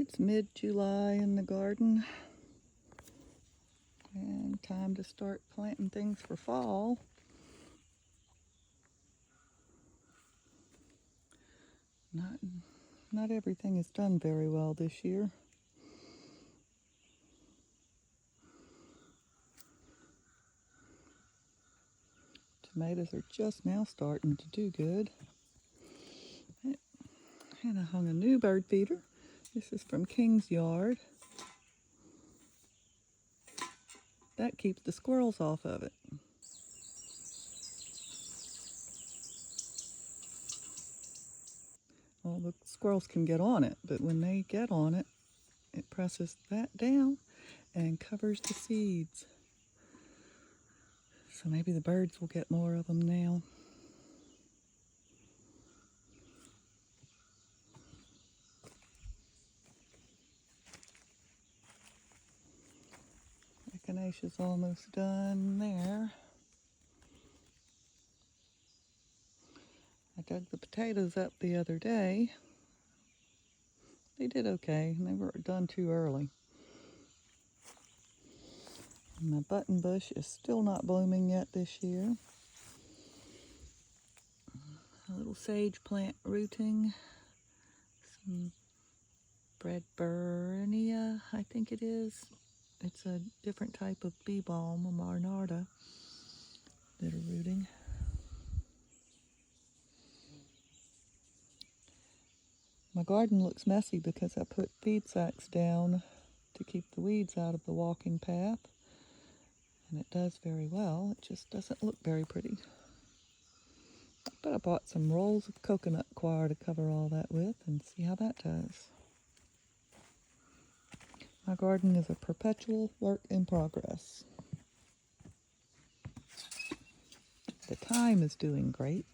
It's mid-July in the garden, and time to start planting things for fall. Not everything is done very well this year. Tomatoes are just now starting to do good. And I hung a new bird feeder. This is from King's Yard. That keeps the squirrels off of it. Well, the squirrels can get on it, but when they get on it, it presses that down and covers the seeds. So maybe the birds will get more of them now. Echinacea's almost done there. I dug the potatoes up the other day. They did okay, and they were done too early. And my button bush is still not blooming yet this year. A little sage plant rooting. Some Bradburnia, I think it is. It's a different type of bee balm, a Marnarda, that are rooting. My garden looks messy because I put feed sacks down to keep the weeds out of the walking path. And it does very well. It just doesn't look very pretty. But I bought some rolls of coconut coir to cover all that with and see how that does. My garden is a perpetual work in progress. The thyme is doing great.